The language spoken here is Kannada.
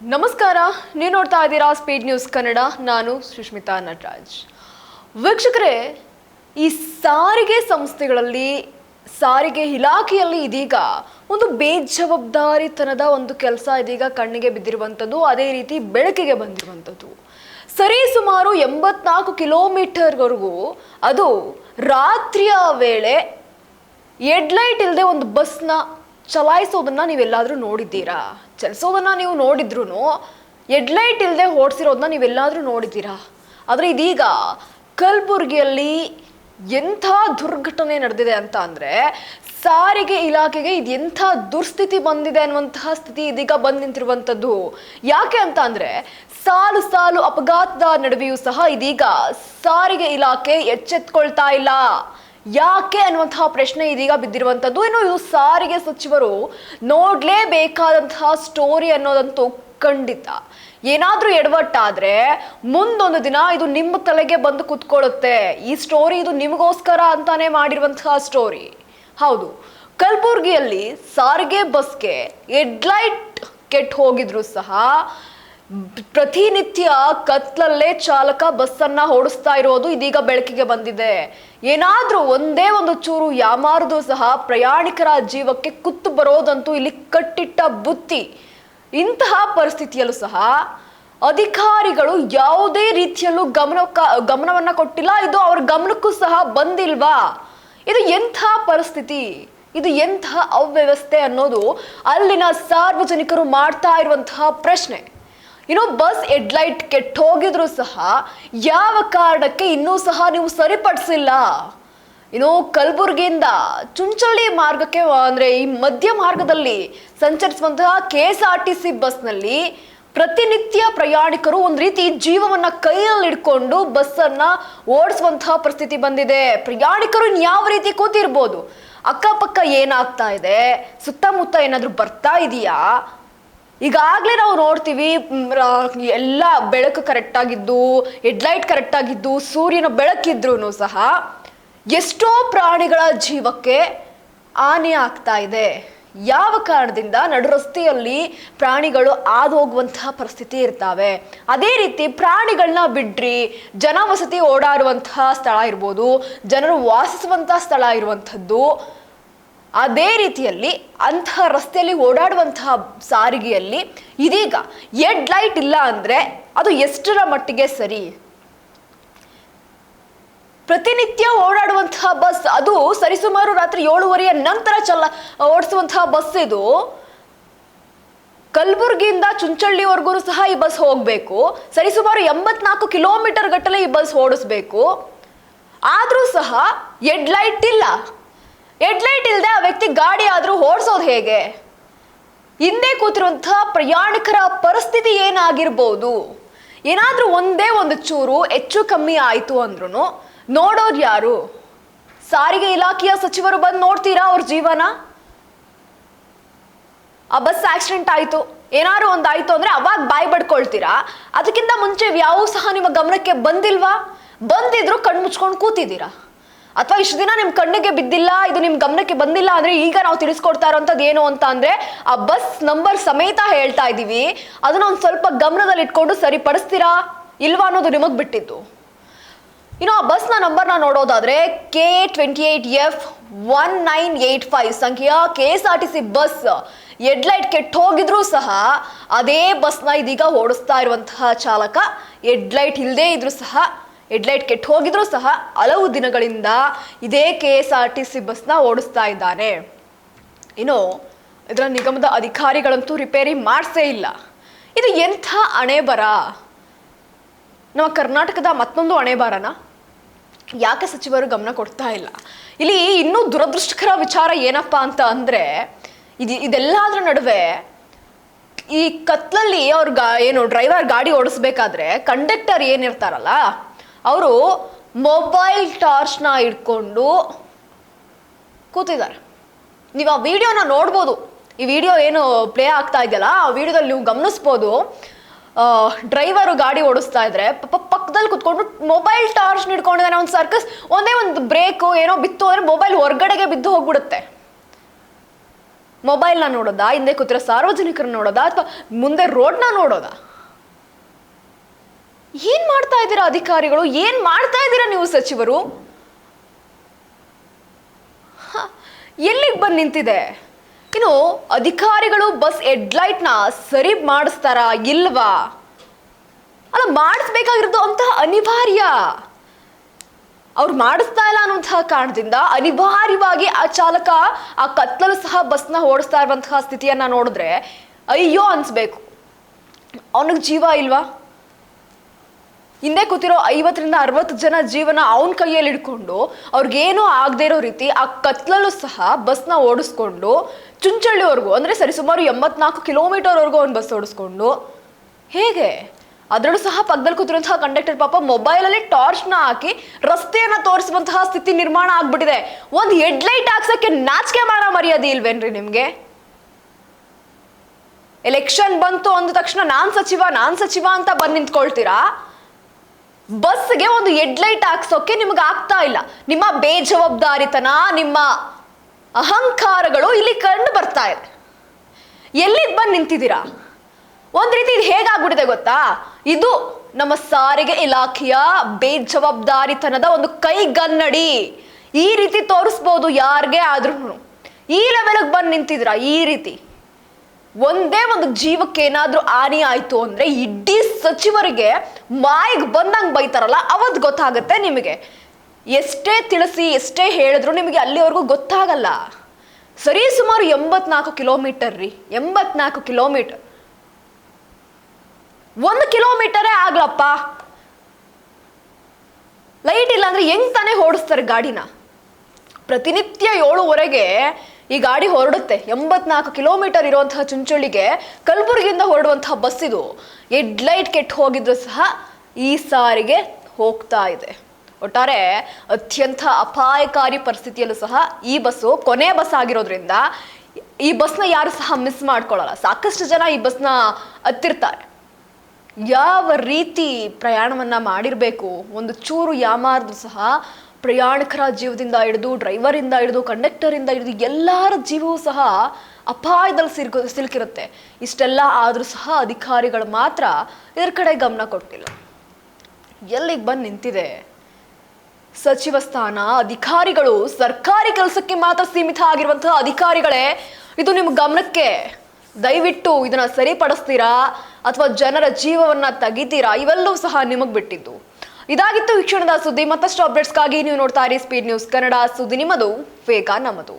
ನಮಸ್ಕಾರ, ನೀವು ನೋಡ್ತಾ ಇದ್ದೀರಾ ಸ್ಪೀಡ್ ನ್ಯೂಸ್ ಕನ್ನಡ. ನಾನು ಸುಷ್ಮಿತಾ ನಟರಾಜ್. ವೀಕ್ಷಕರೇ, ಈ ಸಾರಿಗೆ ಸಂಸ್ಥೆಗಳಲ್ಲಿ, ಸಾರಿಗೆ ಇಲಾಖೆಯಲ್ಲಿ ಇದೀಗ ಒಂದು ಬೇಜವಾಬ್ದಾರಿತನದ ಒಂದು ಕೆಲಸ ಇದೀಗ ಕಣ್ಣಿಗೆ ಬಿದ್ದಿರುವಂಥದ್ದು, ಅದೇ ರೀತಿ ಬೆಳಕಿಗೆ ಬಂದಿರುವಂಥದ್ದು. ಸರಿ ಸುಮಾರು 84 ಕಿಲೋಮೀಟರ್ವರೆಗೂ ಅದು ರಾತ್ರಿಯ ವೇಳೆ ಹೆಡ್ಲೈಟ್ ಇಲ್ಲದೆ ಒಂದು ಬಸ್ನ ಚಲಾಯಿಸೋದನ್ನ ನೀವೆಲ್ಲಾದರೂ ನೋಡಿದ್ದೀರಾ? ಚಲಿಸೋದನ್ನ ನೀವು ನೋಡಿದ್ರು ಹೆಡ್ಲೈಟ್ ಇಲ್ಲದೆ ಓಡಿಸಿರೋದನ್ನ ನೀವೆಲ್ಲಾದರೂ ನೋಡಿದ್ದೀರಾ? ಆದರೆ ಇದೀಗ ಕಲಬುರಗಿಯಲ್ಲಿ ಎಂಥ ದುರ್ಘಟನೆ ನಡೆದಿದೆ ಅಂತ ಅಂದರೆ, ಸಾರಿಗೆ ಇಲಾಖೆಗೆ ಇದು ಎಂಥ ದುರ್ಸ್ಥಿತಿ ಬಂದಿದೆ ಅನ್ನುವಂತಹ ಸ್ಥಿತಿ ಇದೀಗ ಬಂದು ನಿಂತಿರುವಂಥದ್ದು. ಯಾಕೆ ಅಂತ ಅಂದರೆ, ಸಾಲು ಸಾಲು ಅಪಘಾತದ ನಡುವೆಯೂ ಸಹ ಇದೀಗ ಸಾರಿಗೆ ಇಲಾಖೆ ಎಚ್ಚೆತ್ಕೊಳ್ತಾ ಇಲ್ಲ. ಯಾಕೆ ಅನ್ನುವಂತಹ ಪ್ರಶ್ನೆ ಇದೀಗ ಬಿದ್ದಿರುವಂಥದ್ದು. ಇನ್ನು ಇದು ಸಾರಿಗೆ ಸಚಿವರು ನೋಡಲೇಬೇಕಾದಂತಹ ಸ್ಟೋರಿ ಅನ್ನೋದಂತೂ ಖಂಡಿತ. ಏನಾದರೂ ಎಡವಟ್ಟಾದ್ರೆ ಮುಂದೊಂದು ದಿನ ಇದು ನಿಮ್ಮ ತಲೆಗೆ ಬಂದು ಕುತ್ಕೊಳ್ಳುತ್ತೆ. ಈ ಸ್ಟೋರಿ ಇದು ನಿಮಗೋಸ್ಕರ ಅಂತಾನೆ ಮಾಡಿರುವಂತಹ ಸ್ಟೋರಿ. ಹೌದು, ಕಲಬುರ್ಗಿಯಲ್ಲಿ ಸಾರಿಗೆ ಬಸ್ಗೆ ಹೆಡ್ಲೈಟ್ ಕೆಟ್ಟು ಹೋಗಿದ್ರು ಸಹ ಪ್ರತಿನಿತ್ಯ ಕತ್ಲಲ್ಲೇ ಚಾಲಕ ಬಸ್ಸನ್ನ ಓಡಿಸ್ತಾ ಇರೋದು ಇದೀಗ ಬೆಳಕಿಗೆ ಬಂದಿದೆ. ಏನಾದ್ರೂ ಒಂದೇ ಒಂದು ಚೂರು ಯಾಮಾರದು ಸಹ ಪ್ರಯಾಣಿಕರ ಜೀವಕ್ಕೆ ಕುತ್ತು ಬರೋದಂತೂ ಇಲ್ಲಿ ಕಟ್ಟಿಟ್ಟ ಬುತ್ತಿ. ಇಂತಹ ಪರಿಸ್ಥಿತಿಯಲ್ಲೂ ಸಹ ಅಧಿಕಾರಿಗಳು ಯಾವುದೇ ರೀತಿಯಲ್ಲೂ ಗಮನವನ್ನ ಕೊಟ್ಟಿಲ್ಲ. ಇದು ಅವ್ರ ಗಮನಕ್ಕೂ ಸಹ ಬಂದಿಲ್ವಾ? ಇದು ಎಂಥ ಪರಿಸ್ಥಿತಿ, ಇದು ಎಂಥ ಅವ್ಯವಸ್ಥೆ ಅನ್ನೋದು ಅಲ್ಲಿನ ಸಾರ್ವಜನಿಕರು ಮಾಡ್ತಾ ಇರುವಂತಹ ಪ್ರಶ್ನೆ. ಇನ್ನು ಬಸ್ ಹೆಡ್ಲೈಟ್ ಕೆಟ್ಟೋಗಿದ್ರು ಸಹ ಯಾವ ಕಾರಣಕ್ಕೆ ಇನ್ನೂ ಸಹ ನೀವು ಸರಿಪಡಿಸಿಲ್ಲ? ಇನ್ನು ಕಲಬುರಗಿಯಿಂದ ಚುಂಚಳ್ಳಿ ಮಾರ್ಗಕ್ಕೆ ಅಂದರೆ ಈ ಮಧ್ಯ ಮಾರ್ಗದಲ್ಲಿ ಸಂಚರಿಸುವಂತಹ KSRTC ಬಸ್ನಲ್ಲಿ ಪ್ರತಿನಿತ್ಯ ಪ್ರಯಾಣಿಕರು ಒಂದು ರೀತಿ ಜೀವವನ್ನ ಕೈಯಲ್ಲಿ ಇಟ್ಕೊಂಡು ಬಸ್ಸನ್ನ ಓಡಿಸುವಂತಹ ಪರಿಸ್ಥಿತಿ ಬಂದಿದೆ. ಪ್ರಯಾಣಿಕರು ಇನ್ಯಾವ ರೀತಿ ಕೂತಿರ್ಬೋದು? ಅಕ್ಕಪಕ್ಕ ಏನಾಗ್ತಾ ಇದೆ, ಸುತ್ತಮುತ್ತ ಏನಾದರೂ ಬರ್ತಾ ಇದೆಯಾ? ಈಗಾಗಲೇ ನಾವು ನೋಡ್ತೀವಿ, ಎಲ್ಲ ಬೆಳಕು ಕರೆಕ್ಟ್ ಆಗಿದ್ದು, ಹೆಡ್ಲೈಟ್ ಕರೆಕ್ಟ್ ಆಗಿದ್ದು, ಸೂರ್ಯನ ಬೆಳಕಿದ್ರೂ ಸಹ ಎಷ್ಟೋ ಪ್ರಾಣಿಗಳ ಜೀವಕ್ಕೆ ಹಾನಿ ಆಗ್ತಾ ಇದೆ. ಯಾವ ಕಾರಣದಿಂದ? ನಡು ರಸ್ತೆಯಲ್ಲಿ ಪ್ರಾಣಿಗಳು ಹಾದು ಹೋಗುವಂತಹ ಪರಿಸ್ಥಿತಿ ಇರ್ತಾವೆ. ಅದೇ ರೀತಿ ಪ್ರಾಣಿಗಳನ್ನ ಬಿಡ್ರಿ, ಜನವಸತಿ ಓಡಾಡುವಂತಹ ಸ್ಥಳ ಇರ್ಬೋದು, ಜನರು ವಾಸಿಸುವಂತಹ ಸ್ಥಳ ಇರುವಂಥದ್ದು, ಅದೇ ರೀತಿಯಲ್ಲಿ ಅಂತಹ ರಸ್ತೆಯಲ್ಲಿ ಓಡಾಡುವಂತಹ ಸಾರಿಗೆಯಲ್ಲಿ ಇದೀಗ ಹೆಡ್ಲೈಟ್ ಇಲ್ಲ ಅಂದ್ರೆ ಅದು ಎಷ್ಟರ ಮಟ್ಟಿಗೆ ಸರಿ? ಪ್ರತಿನಿತ್ಯ ಓಡಾಡುವಂತಹ ಬಸ್, ಅದು ಸರಿಸುಮಾರು ರಾತ್ರಿ 7:30 ನಂತರ ಓಡಿಸುವಂತಹ ಬಸ್ ಇದು. ಕಲಬುರ್ಗಿಯಿಂದ ಚುಂಚಳ್ಳಿವರೆಗೂ ಸಹ ಈ ಬಸ್ ಹೋಗ್ಬೇಕು. ಸರಿಸುಮಾರು 84 ಕಿಲೋಮೀಟರ್ ಗಟ್ಟಲೆ ಈ ಬಸ್ ಓಡಿಸ್ಬೇಕು. ಆದ್ರೂ ಸಹ ಹೆಡ್ಲೈಟ್ ಇಲ್ಲ. ಹೆಡ್ಲೈಟ್ ಇಲ್ಲದೆ ಆ ವ್ಯಕ್ತಿ ಗಾಡಿ ಆದ್ರೂ ಓಡಿಸೋದು ಹೇಗೆ? ಹಿಂದೆ ಕೂತಿರುವಂತಹ ಪ್ರಯಾಣಿಕರ ಪರಿಸ್ಥಿತಿ ಏನಾಗಿರ್ಬೋದು? ಏನಾದ್ರೂ ಒಂದೇ ಒಂದು ಚೂರು ಹೆಚ್ಚು ಕಮ್ಮಿ ಆಯ್ತು ಅಂದ್ರೂ ನೋಡೋರು ಯಾರು? ಸಾರಿಗೆ ಇಲಾಖೆಯ ಸಚಿವರು ಬಂದು ನೋಡ್ತೀರಾ ಅವ್ರ ಜೀವನ? ಆ ಬಸ್ ಆಕ್ಸಿಡೆಂಟ್ ಆಯ್ತು, ಏನಾದ್ರು ಒಂದಾಯ್ತು ಅಂದ್ರೆ ಅವಾಗ ಬಾಯಿ ಬಡ್ಕೊಳ್ತೀರಾ. ಅದಕ್ಕಿಂತ ಮುಂಚೆ ಯಾವ ಸಹ ನಿಮ್ಮ ಗಮನಕ್ಕೆ ಬಂದಿಲ್ವಾ? ಬಂದಿದ್ರು ಕಣ್ಣು ಮುಚ್ಕೊಂಡು ಕೂತಿದ್ದೀರಾ? ಅಥವಾ ಇಷ್ಟು ದಿನ ನಿಮ್ ಕಣ್ಣಿಗೆ ಬಿದ್ದಿಲ್ಲ, ಇದು ನಿಮ್ ಗಮನಕ್ಕೆ ಬಂದಿಲ್ಲ ಅಂದ್ರೆ ಈಗ ನಾವು ತಿಳಿಸ್ಕೊಡ್ತಾ ಇರೋಂಥದ್ದು ಏನು ಅಂತ ಅಂದ್ರೆ ಆ ಬಸ್ ನಂಬರ್ ಸಮೇತ ಹೇಳ್ತಾ ಇದೀವಿ. ಅದನ್ನ ಒಂದ್ ಸ್ವಲ್ಪ ಗಮನದಲ್ಲಿ ಇಟ್ಕೊಂಡು ಸರಿಪಡಿಸ್ತೀರಾ ಇಲ್ವಾ ಅನ್ನೋದು ನಿಮಗ್ ಬಿಟ್ಟಿದ್ದು. ಇನ್ನು ಆ ಬಸ್ನ ನಂಬರ್ನ ನೋಡೋದಾದ್ರೆ K28F1985 ಸಂಖ್ಯೆಯ KSRTC ಬಸ್ ಹೆಡ್ಲೈಟ್ ಕೆಟ್ಟು ಹೋಗಿದ್ರು ಸಹ ಅದೇ ಬಸ್ನ ಇದೀಗ ಓಡಿಸ್ತಾ ಇರುವಂತಹ ಚಾಲಕ ಹೆಡ್ಲೈಟ್ ಇಲ್ಲದೆ ಇದ್ರು ಸಹ, ಹೆಡ್ಲೈಟ್ ಕೆಟ್ಟು ಹೋಗಿದ್ರು ಸಹ ಹಲವು ದಿನಗಳಿಂದ ಇದೇ KSRTC ಬಸ್ನ ಓಡಿಸ್ತಾ ಇದ್ದಾನೆ. ಇನ್ನು ಇದರ ನಿಗಮದ ಅಧಿಕಾರಿಗಳಂತೂ ರಿಪೇರಿ ಮಾಡಿಸೇ ಇಲ್ಲ. ಇದು ಎಂಥ ಹಣೆಬರ? ನಮ್ಮ ಕರ್ನಾಟಕದ ಮತ್ತೊಂದು ಹಣೆಬರನ? ಯಾಕೆ ಸಚಿವರು ಗಮನ ಕೊಡ್ತಾ ಇಲ್ಲ? ಇಲ್ಲಿ ಇನ್ನೂ ದುರದೃಷ್ಟಕರ ವಿಚಾರ ಏನಪ್ಪ ಅಂತ ಅಂದ್ರೆ, ಇದೆಲ್ಲದರ ನಡುವೆ ಈ ಕತ್ಲಲ್ಲಿ ಏನು ಡ್ರೈವರ್ ಗಾಡಿ ಓಡಿಸ್ಬೇಕಾದ್ರೆ ಕಂಡಕ್ಟರ್ ಏನಿರ್ತಾರಲ್ಲ, ಅವರು ಮೊಬೈಲ್ ಟಾರ್ಚ್ನ ಇಟ್ಕೊಂಡು ಕೂತಿದ್ದಾರೆ. ನೀವು ಆ ವಿಡಿಯೋನ ನೋಡ್ಬೋದು. ಈ ವಿಡಿಯೋ ಏನು ಪ್ಲೇ ಆಗ್ತಾ ಇದೆಯಲ್ಲ, ಆ ವಿಡಿಯೋದಲ್ಲಿ ನೀವು ಗಮನಿಸ್ಬೋದು. ಡ್ರೈವರು ಗಾಡಿ ಓಡಿಸ್ತಾ ಇದ್ರೆ ಪಕ್ಕದಲ್ಲಿ ಕುತ್ಕೊಂಡು ಮೊಬೈಲ್ ಟಾರ್ಚ್ ಹಿಡ್ಕೊಂಡಿದ್ದಾನೆ. ಒಂದು ಸರ್ಕಸ್, ಒಂದೇ ಒಂದು ಬ್ರೇಕು ಏನೋ ಬಿತ್ತು ಅಂದ್ರೆ ಮೊಬೈಲ್ ಹೊರಗಡೆಗೆ ಬಿದ್ದು ಹೋಗ್ಬಿಡುತ್ತೆ. ಮೊಬೈಲ್ನ ನೋಡೋದಾ, ಹಿಂದೆ ಕೂತಿರೋ ಸಾರ್ವಜನಿಕರನ್ನ ನೋಡೋದಾ, ಅಥವಾ ಮುಂದೆ ರೋಡ್ನ ನೋಡೋದಾ? ಏನ್ ಮಾಡ್ತಾ ಇದ್ದೀರಾ ಅಧಿಕಾರಿಗಳು? ಏನ್ ಮಾಡ್ತಾ ಇದ್ದೀರಾ ನೀವು ಸಚಿವರು? ಎಲ್ಲಿಗೆ ಬಂದು ನಿಂತಿದೆ? ಇನ್ನು ಅಧಿಕಾರಿಗಳು ಬಸ್ ಹೆಡ್ಲೈಟ್ನ ಸರಿ ಮಾಡಿಸ್ತಾರಾ ಇಲ್ವಾ? ಅಲ್ಲ, ಮಾಡಿಸ್ಬೇಕಾಗಿರೋದು ಅಂತಹ ಅನಿವಾರ್ಯ. ಅವ್ರು ಮಾಡಿಸ್ತಾ ಇಲ್ಲ ಅನ್ನುವಂತಹ ಕಾರಣದಿಂದ ಅನಿವಾರ್ಯವಾಗಿ ಆ ಚಾಲಕ ಆ ಕತ್ತಲೂ ಸಹ ಬಸ್ನ ಓಡಿಸ್ತಾ ಇರುವಂತಹ ಸ್ಥಿತಿಯನ್ನ ನೋಡಿದ್ರೆ ಅಯ್ಯೋ ಅನ್ಸ್ಬೇಕು. ಅವನಿಗೆ ಜೀವ ಇಲ್ವಾ? ಹಿಂದೆ ಕೂತಿರೋ 50-60 ಜನ ಜೀವನ ಅವನ ಕೈಯಲ್ಲಿ ಹಿಡ್ಕೊಂಡು ಅವ್ರಿಗೇನೂ ಆಗದೆ ಇರೋ ರೀತಿ ಆ ಕತ್ಲಲ್ಲೂ ಸಹ ಬಸ್ನ ಓಡಿಸ್ಕೊಂಡು ಚುಂಚಳ್ಳಿವರೆಗೂ, ಅಂದ್ರೆ ಸರಿಸುಮಾರು 84 ಕಿಲೋಮೀಟರ್ವರೆಗೂ ಅವ್ನು ಬಸ್ ಓಡಿಸ್ಕೊಂಡು ಹೇಗೆ? ಅದರಲ್ಲೂ ಸಹ ಪಕ್ಕದಲ್ಲಿ ಕೂತಿರುವಂತಹ ಕಂಡಕ್ಟರ್ ಪಾಪ ಮೊಬೈಲಲ್ಲಿ ಟಾರ್ಚ್ನ ಹಾಕಿ ರಸ್ತೆಯನ್ನ ತೋರಿಸುವಂತಹ ಸ್ಥಿತಿ ನಿರ್ಮಾಣ ಆಗ್ಬಿಟ್ಟಿದೆ. ಒಂದು ಹೆಡ್ಲೈಟ್ ಹಾಕ್ಸಕ್ಕೆ ನಾಚಿಕೆ ಮಾಡೋ ಮರ್ಯಾದೆ ಇಲ್ವೇನ್ರಿ ನಿಮ್ಗೆ? ಎಲೆಕ್ಷನ್ ಬಂತು ಅಂದ ತಕ್ಷಣ ನಾನ್ ಸಚಿವ ಅಂತ ಬಂದು ನಿಂತ್ಕೊಳ್ತೀರಾ. ಬಸ್ಗೆ ಒಂದು ಹೆಡ್ಲೈಟ್ ಹಾಕ್ಸೋಕೆ ನಿಮ್ಗೆ ಆಗ್ತಾ ಇಲ್ಲ. ನಿಮ್ಮ ಬೇಜವಾಬ್ದಾರಿತನ, ನಿಮ್ಮ ಅಹಂಕಾರಗಳು ಇಲ್ಲಿ ಕಂಡು ಬರ್ತಾ ಇದೆ. ಎಲ್ಲಿಗೆ ಬಂದು ನಿಂತಿದ್ದೀರಾ? ಒಂದ್ ರೀತಿ ಇದು ಹೇಗಾಗ್ಬಿಟ್ಟಿದೆ ಗೊತ್ತಾ? ಇದು ನಮ್ಮ ಸಾರಿಗೆ ಇಲಾಖೆಯ ಬೇಜವಾಬ್ದಾರಿತನದ ಒಂದು ಕೈಗನ್ನಡಿ. ಈ ರೀತಿ ತೋರಿಸ್ಬೋದು ಯಾರಿಗೆ ಆದ್ರೂ. ಈ ಲೆವೆಲ್ಗೆ ಬಂದು ನಿಂತಿದ್ರ ಈ ರೀತಿ. ಒಂದೇ ಒಂದು ಜೀವಕ್ಕೆ ಏನಾದ್ರೂ ಹಾನಿ ಆಯ್ತು ಅಂದ್ರೆ ಇಡೀ ಸಚಿವರಿಗೆ ಮಾಯಿಗೆ ಬಂದಂಗೆ ಬೈತಾರಲ್ಲ, ಅವತ್ತು ಗೊತ್ತಾಗುತ್ತೆ ನಿಮಗೆ. ಎಷ್ಟೇ ತಿಳಿಸಿ ಎಷ್ಟೇ ಹೇಳಿದ್ರು ನಿಮಗೆ ಅಲ್ಲಿವರೆಗೂ ಗೊತ್ತಾಗಲ್ಲ. ಸರಿ ಸುಮಾರು 84 ಕಿಲೋಮೀಟರ್ ರೀ, 84 ಕಿಲೋಮೀಟರ್. 1 ಕಿಲೋಮೀಟರೇ ಆಗ್ಲಪ್ಪ, ಲೈಟ್ ಇಲ್ಲ ಅಂದ್ರೆ ಹೆಂಗ್ ತಾನೇ ಓಡಿಸ್ತಾರೆ ಗಾಡಿನ? ಪ್ರತಿನಿತ್ಯ 7:15 ಈ ಗಾಡಿ ಹೊರಡುತ್ತೆ. 84 ಕಿಲೋಮೀಟರ್ ಇರುವಂತಹ ಚುಂಚುಳಿಗೆ ಕಲಬುರಗಿಯಿಂದ ಹೊರಡುವಂತಹ ಬಸ್ ಇದು. ಹೆಡ್ಲೈಟ್ ಕೆಟ್ಟು ಹೋಗಿದ್ರು ಸಹ ಈ ಸಾರಿಗೆ ಹೋಗ್ತಾ ಇದೆ. ಒಟ್ಟಾರೆ ಅತ್ಯಂತ ಅಪಾಯಕಾರಿ ಪರಿಸ್ಥಿತಿಯಲ್ಲೂ ಸಹ ಈ ಬಸ್ಸು ಕೊನೆ ಬಸ್ ಆಗಿರೋದ್ರಿಂದ ಈ ಬಸ್ನ ಯಾರು ಸಹ ಮಿಸ್ ಮಾಡ್ಕೊಳ್ಳಲ್ಲ. ಸಾಕಷ್ಟು ಜನ ಈ ಬಸ್ನ ಹತ್ತಿರ್ತಾರೆ. ಯಾವ ರೀತಿ ಪ್ರಯಾಣವನ್ನ ಮಾಡಿರ್ಬೇಕು, ಒಂದು ಚೂರು ಯಾಮಾರ್ದು ಸಹ ಪ್ರಯಾಣಿಕರ ಜೀವದಿಂದ ಹಿಡಿದು, ಡ್ರೈವರಿಂದ ಹಿಡಿದು, ಕಂಡಕ್ಟರಿಂದ ಹಿಡಿದು ಎಲ್ಲರ ಜೀವವೂ ಸಹ ಅಪಾಯದಲ್ಲಿ ಸಿಲುಕಿರುತ್ತೆ. ಇಷ್ಟೆಲ್ಲ ಆದ್ರೂ ಸಹ ಅಧಿಕಾರಿಗಳು ಮಾತ್ರ ಇದರ ಕಡೆ ಗಮನ ಕೊಟ್ಟಿಲ್ಲ. ಎಲ್ಲಿಗೆ ಬಂದು ನಿಂತಿದೆ? ಸಚಿವ ಸ್ಥಾನ, ಅಧಿಕಾರಿಗಳು ಸರ್ಕಾರಿ ಕೆಲಸಕ್ಕೆ ಮಾತ್ರ ಸೀಮಿತ ಆಗಿರುವಂತಹ ಅಧಿಕಾರಿಗಳೇ ಇದು ನಿಮ್ಮ ಗಮನಕ್ಕೆ. ದಯವಿಟ್ಟು ಇದನ್ನ ಸರಿಪಡಿಸ್ತೀರಾ ಅಥವಾ ಜನರ ಜೀವವನ್ನ ತೆಗಿತೀರಾ? ಇವೆಲ್ಲವೂ ಸಹ ನಿಮಗ್ ಬಿಟ್ಟಿದ್ದು. ಇದಾಗಿತ್ತು ಈ ಕ್ಷಣದ ಸುದ್ದಿ. ಮತ್ತಷ್ಟು ಅಪ್ಡೇಟ್ಸ್ಗಾಗಿ ನೀವು ನೋಡ್ತಾ ಇರಿ ಸ್ಪೀಡ್ ನ್ಯೂಸ್ ಕನ್ನಡ. ಸುದ್ದಿ ನಿಮ್ಮದು, ವೇಗ ನಮ್ಮದು.